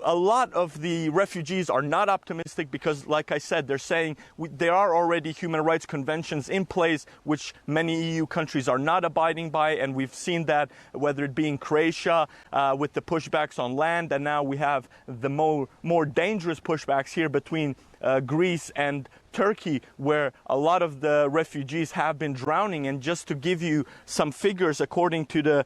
a lot of the refugees are not optimistic because, like I said, they're saying there are already human rights conventions in place which many EU countries are not abiding by, and we've seen that whether it be in Croatia with the pushbacks on land, and now we have the more dangerous pushbacks here between Greece and Turkey, where a lot of the refugees have been drowning. And just to give you some figures, according to the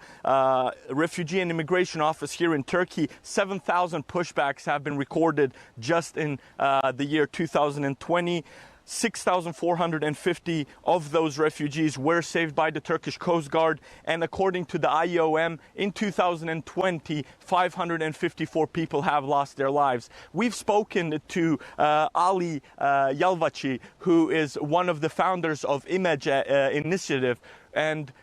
Refugee and Immigration Office here in Turkey, 7,000 pushbacks have been recorded just in the year 2020. 6,450 of those refugees were saved by the Turkish Coast Guard, and according to the IOM, in 2020, 554 people have lost their lives. We've spoken to Ali Yalvachi, who is one of the founders of Image Initiative, and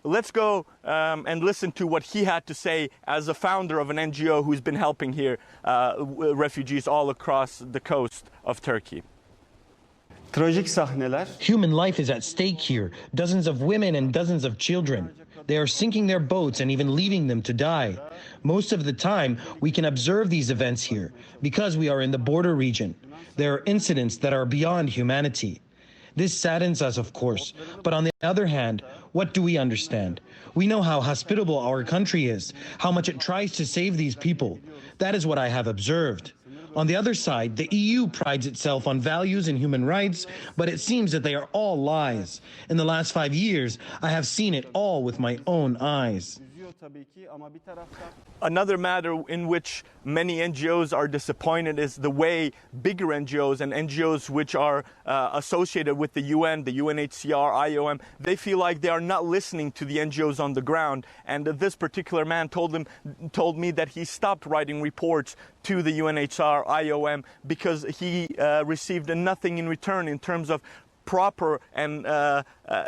let's go and listen to what he had to say as a founder of an NGO who's been helping here refugees all across the coast of Turkey. Human life is at stake here. Dozens of women and dozens of children. They are sinking their boats and even leaving them to die. Most of the time, we can observe these events here because we are in the border region. There are incidents that are beyond humanity. This saddens us, of course, but on the other hand, what do we understand? We know how hospitable our country is, how much it tries to save these people. That is what I have observed. On the other side, the EU prides itself on values and human rights, but it seems that they are all lies. In the last 5 years, I have seen it all with my own eyes. Another matter in which many NGOs are disappointed is the way bigger NGOs and NGOs which are associated with the UN, the UNHCR, IOM, they feel like they are not listening to the NGOs on the ground. And this particular man told me that he stopped writing reports to the UNHCR, IOM, because he received nothing in return in terms of proper and a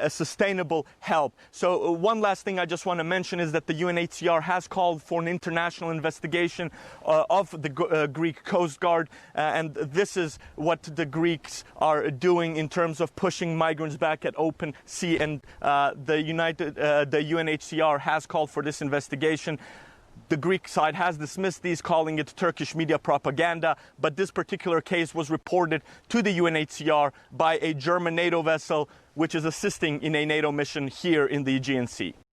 sustainable help. So one last thing I just want to mention is that the UNHCR has called for an international investigation of the Greek Coast Guard, and this is what the Greeks are doing in terms of pushing migrants back at open sea, and the UNHCR has called for this investigation. The Greek side has dismissed these, calling it Turkish media propaganda, but this particular case was reported to the UNHCR by a German NATO vessel which is assisting in a NATO mission here in the Aegean Sea.